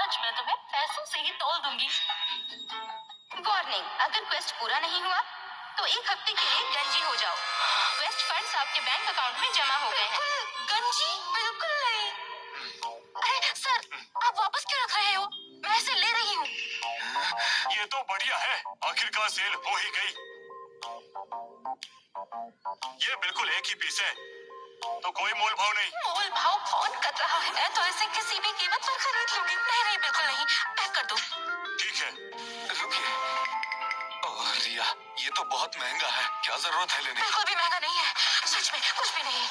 आज मैं तुम्हें पैसों से ही तौल दूंगी। वार्निंग, अगर क्वेस्ट पूरा नहीं हुआ तो 1 हफ्ते के लिए गंजी हो जाओ। क्वेस्ट फंड्स आपके बैंक अकाउंट में जमा हो गए हैं। गंजी? बिल्कुल नहीं। अरे सर, आप वापस क्यों रख रहे हो? मैं इसे ले रही हूँ। ये तो बढ़िया है, आखिरकार सेल हो ही गई। ये बिल्कुल एक ही पीस है, तो कोई मोल भाव नहीं। मोल भाव कौन कर रहा है? मैं तो इसे किसी भी कीमत पर खरीद लूंगी। नहीं बिल्कुल नहीं, पैक कर दो। ठीक है। रुकिए, ओह रिया, ये तो बहुत महंगा है। क्या जरूरत है लेने की? बिल्कुल भी महंगा नहीं है, सच में कुछ भी नहीं।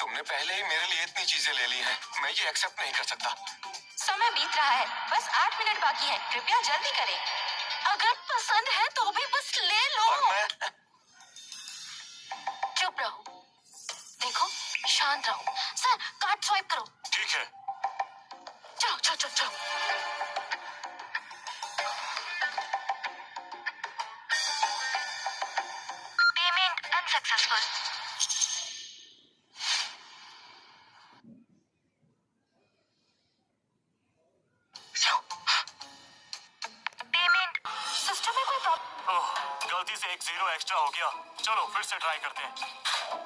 तुमने पहले ही मेरे लिए इतनी चीजें ले ली हैं, मैं ये एक्सेप्ट नहीं कर सकता। समय बीत रहा है, बस 8 मिनट बाकी है, कृपया जल्दी करें। अगर पसंद है तो भी बस ले लो। और मैं चुप रहो, देखो शांत रहो। सर कार्ड स्वाइप करो। ठीक है। चलो चलो चलो चलो। Payment unsuccessful. पेमेंट सिस्टम में कोई प्रॉब्लम? ओह, गलती से एक 0 एक्स्ट्रा हो गया। चलो फिर से ट्राई करते हैं।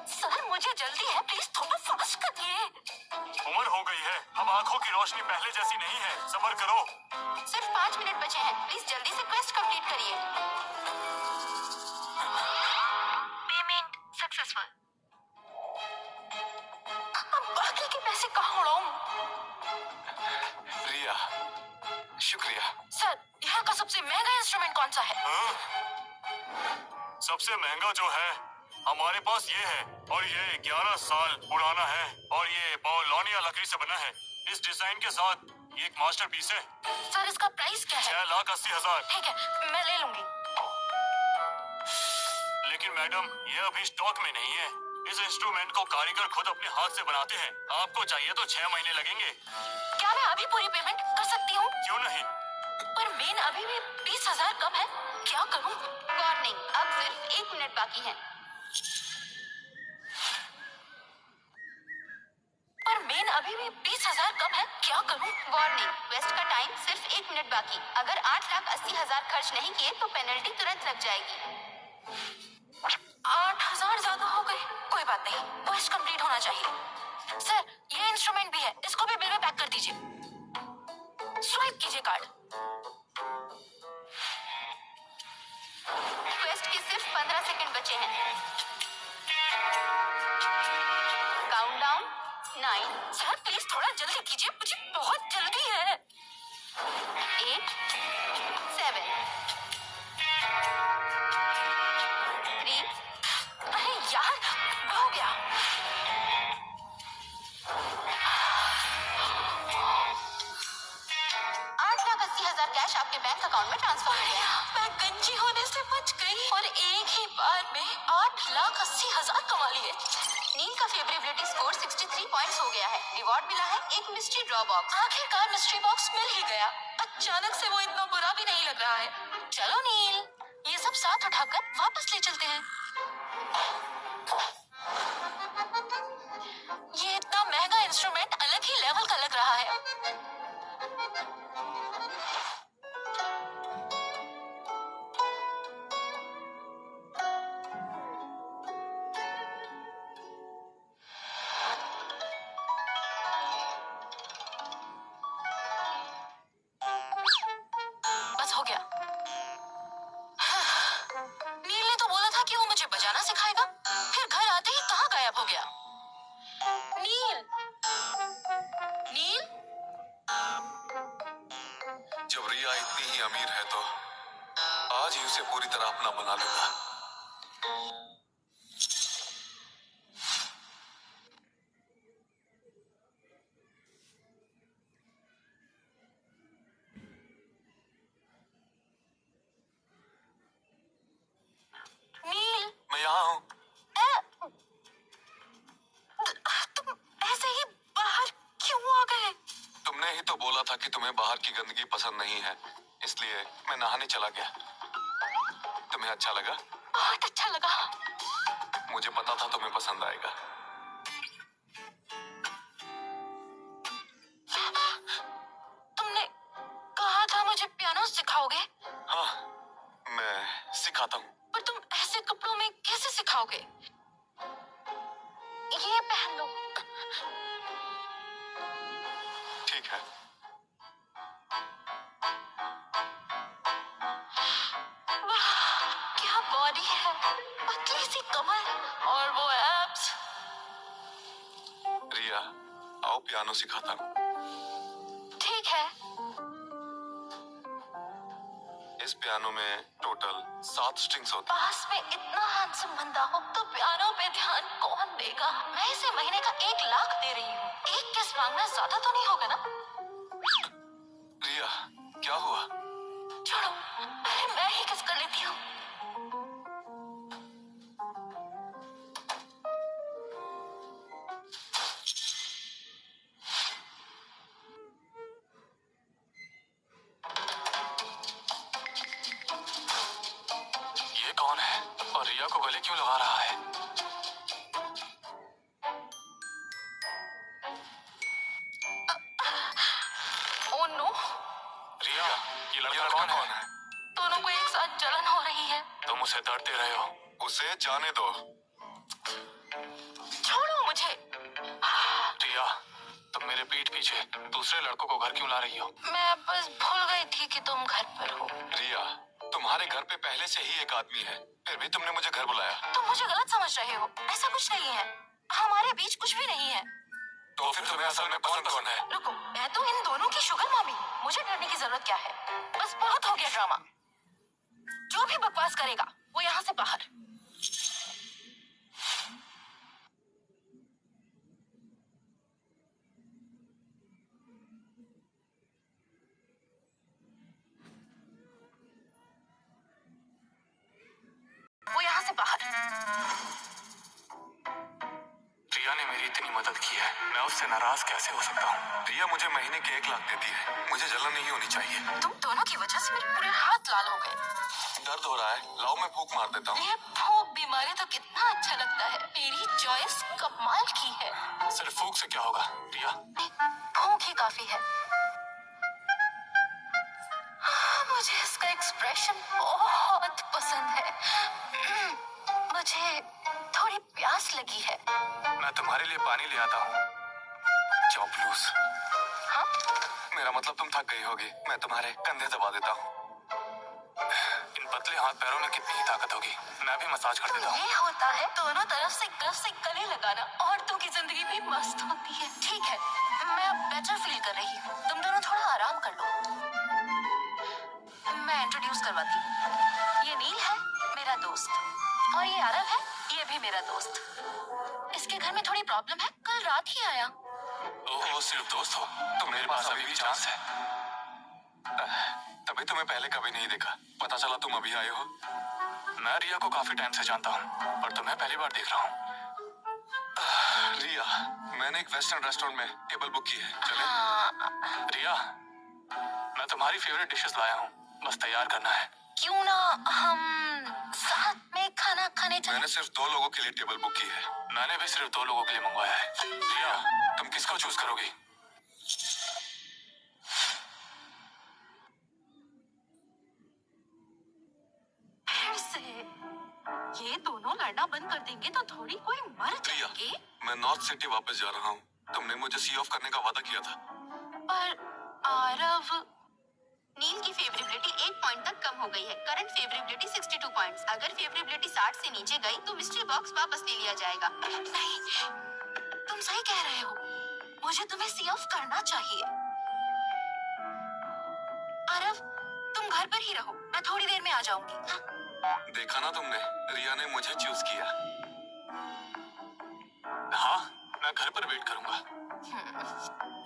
सर मुझे जल्दी है, प्लीज थोड़ा फास्ट करिए। उम्र हो गई है, अब आंखों की रोशनी पहले जैसी नहीं है। सब्र करो। सिर्फ 5 मिनट बचे हैं, प्लीज जल्दी से क्वेस्ट कंप्लीट करिए। Payment successful. अब बाकी के पैसे कहाँ उड़ाऊं? रिया, शुक्रिया। सर यहाँ का सबसे महंगा इंस्ट्रूमेंट कौन सा है? हाँ? सबसे महंगा जो है हमारे पास ये है, और ये 11 साल पुराना है, और ये बाओलोनिया लकड़ी से बना है। इस डिजाइन के साथ ये एक मास्टरपीस है। सर इसका प्राइस क्या है? 6,80,000। ठीक है, मैं ले लूंगी। लेकिन मैडम, ये अभी स्टॉक में नहीं है। इस इंस्ट्रूमेंट को कारीगर खुद अपने हाथ से बनाते हैं। आपको चाहिए तो 6 महीने लगेंगे। क्या मैं अभी पूरी पेमेंट कर सकती हूँ? क्यों नहीं? पर मेन अभी भी 20,000 कम है, क्या करूँ? वार्निंग, अब सिर्फ 1 मिनट बाकी है। पर मेन अभी भी 20,000 कम है, क्या करूँ? वार्निंग, क्वेस्ट का टाइम सिर्फ 1 मिनट बाकी। अगर 8,80,000 खर्च नहीं किए तो पेनल्टी तुरंत लग जाएगी। 8,000 ज्यादा हो गए। कोई बात नहीं, क्वेस्ट कंप्लीट होना चाहिए। सर ये इंस्ट्रूमेंट भी है, इसको भी बिल में पैक कर दीजिए। स्वाइप कीजिए कार्ड। क्वेस्ट के सिर्फ 15 सेकंड बचे हैं। काउंटडाउन 9, सर प्लीज थोड़ा जल्दी कीजिए, मुझे बहुत जल्दी है। 8, 7, 3। अरे यार, हो गया। कैश आपके बैंक अकाउंट में ट्रांसफर हो गया। मैं गंजी होने से बच गई और एक ही बार में 8,80,000 कमा लिए। नील का फेवरेबिलिटी स्कोर 63 पॉइंट्स हो गया है। रिवॉर्ड मिला है एक मिस्ट्री ड्रॉ बॉक्स। आखिरकार मिस्ट्री बॉक्स मिल ही गया। अचानक से वो इतना बुरा भी नहीं लग रहा है। चलो नील, ये सब साथ उठाकर वापस ले चलते हैं। ये इतना महंगा इंस्ट्रूमेंट अलग ही लेवल का लग रहा है। बस हो गया। नील ने तो बोला था कि वो मुझे बजाना सिखाएगा, फिर घर आते ही कहाँ गायब हो गया। नील, नील। जब रिया इतनी ही अमीर है तो आज ही उसे पूरी तरह अपना बना लूंगा। नील, मैं यहाँ हूँ। तुम ऐसे ही बाहर क्यों आ गए? तुमने ही तो बोला था कि तुम्हें बाहर की गंदगी पसंद नहीं है, इसलिए मैं नहाने चला गया। तुम्हें अच्छा लगा? बहुत अच्छा लगा। मुझे पता था तुम्हें पसंद आएगा। तुमने सिखाओगे? हाँ, मैं सिखाता हूँ। पर तुम ऐसे कपड़ों में कैसे सिखाओगे? ये पहन लो। ठीक है। वाह, क्या बॉडी है, पतली सी कमर और वो एब्स। रिया, आओ पियानो सिखाता हूँ। ठीक है। इस पियानो में टोटल 7 स्ट्रिंग्स होती हैं। पास में इतना हैंडसम बंदा हो तो पियानो पे ध्यान कौन देगा? मैं इसे महीने का 1 लाख दे रही हूँ। एक किस मांगना ज्यादा तो नहीं होगा ना? रिया, क्या हुआ? छोड़ो, पहले मैं ही किस कर लेती हूँ। ये कौन है और रिया को गले क्यों लगा रहा है? ओह नो, रिया, ये लड़का कौन है? दोनों को एक साथ जलन हो रही है। तुम उसे दर्द दे रहे हो। उसे जाने दो। छोड़ो मुझे। रिया, तुम मेरे पीठ पीछे दूसरे लड़कों को घर क्यों ला रही हो? मैं बस भूल गई थी कि तुम घर पर हो। रिया, तुम्हारे घर पे पहले से ही एक आदमी है, फिर भी तुमने मुझे घर बुलाया। तुम मुझे गलत समझ रहे हो, ऐसा कुछ नहीं है। हमारे बीच कुछ भी नहीं है। तो फिर तुम्हें असल में कौन है? रुको, मैं तो इन दोनों की शुगर मम्मी हूँ। मुझे डरने की जरूरत क्या है? बस बहुत हो गया ड्रामा। जो भी बकवास करेगा वो यहाँ से बाहर। वो यहाँ से बाहर। रिया ने मेरी इतनी मदद की है, मैं उससे नाराज कैसे हो सकता हूँ? रिया मुझे महीने के 1 लाख देती है, मुझे जलन नहीं होनी चाहिए। तुम दोनों की वजह से मेरे पूरे हाथ लाल हो गए। दर्द हो रहा है, लाओ मैं फूंक मार देता हूँ। ये भूख बीमारी तो कितना अच्छा लगता है। मेरी चॉइस कमाल की है। सिर्फ फूंक से क्या होगा रिया? भूख ही काफी है। मुझे इसका एक्सप्रेशन बहुत पसंद है। मुझे थोड़ी प्यास लगी है। मैं तुम्हारे लिए पानी ले आता हूँ। चौपलूस। हाँ? मेरा मतलब तुम थक गई होगी, मैं तुम्हारे कंधे दबा देता हूँ। इन पतले हाथ पैरों में कितनी ही ताकत होगी, मैं भी मसाज कर देता हूँ। ये होता है दोनों तरफ से गले से गले लगाना। औरतों की जिंदगी भी मस्त होती है। ठीक है, मैं अब बेटर फील कर रही हूँ। तुम दोनों थोड़ा आराम कर लो। मैं इंट्रोड्यूस करवाती हूँ। ये नील है, मेरा दोस्त, और ये आरव है, ये भी मेरा दोस्त। इसके घर में थोड़ी प्रॉब्लम है, कल रात ही आया। ओह, सिर्फ दोस्त हो तो मेरे पास अभी भी चांस है। तभी तुम्हें पहले कभी नहीं देखा, पता चला तुम अभी आए हो। मैं रिया को काफी टाइम से जानता हूँ और तुम्हें पहली बार देख रहा हूँ। रिया, मैंने एक वेस्टर्न रेस्टोरेंट में टेबल बुक की है, चले? रिया, मैं तुम्हारी फेवरेट डिशेस लाया हूँ, बस तैयार करना है। क्यों ना हम साथ में खाना खाने चले? मैंने सिर्फ 2 लोगों के लिए टेबल बुक की है। मैंने भी सिर्फ 2 लोगों के लिए मंगवाया है। रिया, तुम किसको चूज करोगी? फिर से ये दोनों लड़ना बंद कर देंगे तो थोड़ी कोई मर रिया, जाएगी। मैं नॉर्थ सिटी वापस जा रहा हूँ। तुमने मुझे सी ऑफ करने का वादा किया था। पर आरव, नील की फेवरेबिलिटी 1 पॉइंट तक कम हो गई है। Current favorability 62 points. अगर फेवरेबिलिटी 60 से नीचे गई तो मिस्ट्री बॉक्स वापस ले लिया जाएगा। नहीं, तुम सही कह रहे हो। मुझे तुम्हें सी ऑफ करना चाहिए। आरव, तुम घर पर ही रहो, मैं थोड़ी देर में आ जाऊंगी। देखा ना तुमने, रिया ने मुझे चूज किया। हाँ, मैं घर पर वेट करूंगा।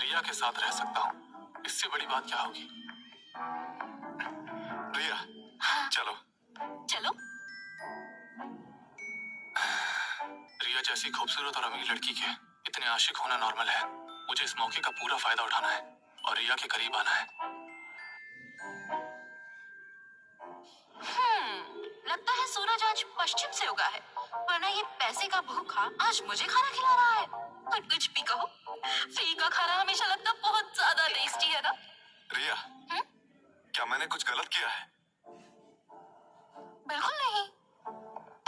रिया के साथ रह सकता हूँ, इससे बड़ी बात क्या होगी? रिया, चलो। चलो। रिया जैसी खूबसूरत और अमीर लड़की के इतने आशिक होना नॉर्मल है। मुझे इस मौके का पूरा फायदा उठाना है और रिया के करीब आना है। लगता है सूरज आज पश्चिम से उगा है, वरना ये पैसे का भूखा आज मुझे खाना खिला रहा है। पर कुछ भी कहो, फ्री का खाना हमेशा लगता बहुत ज्यादा टेस्टी है ना? रिया, क्या मैंने कुछ गलत किया है? बिल्कुल नहीं।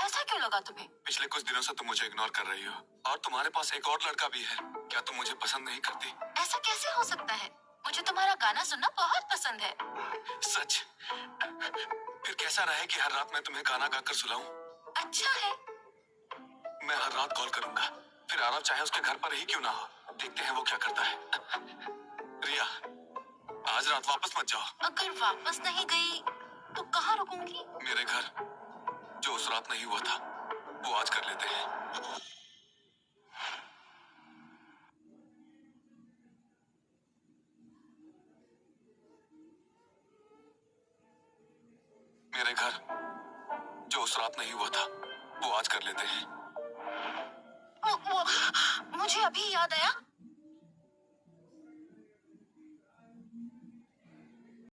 ऐसा क्यों लगा तुम्हें? पिछले कुछ दिनों से तुम मुझे इग्नोर कर रही हो और तुम्हारे पास एक और लड़का भी है। क्या तुम मुझे पसंद नहीं करती? ऐसा कैसे हो सकता है? मुझे तुम्हारा गाना सुनना बहुत पसंद है। सच? फिर कैसा रहे कि हर रात मैं तुम्हें गाना गाकर सुलाऊं? अच्छा है। मैं हर रात कॉल करूंगा, फिर आरव चाहे उसके घर पर ही क्यों ना हो, देखते हैं वो क्या करता है। रिया, आज रात वापस मत जाओ। अगर वापस नहीं गई तो कहाँ रुकूंगी? मेरे घर, जो उस रात नहीं हुआ था वो आज कर लेते हैं। मेरे घर, जो उस रात नहीं हुआ था वो आज कर लेते हैं। मुझे अभी याद आया,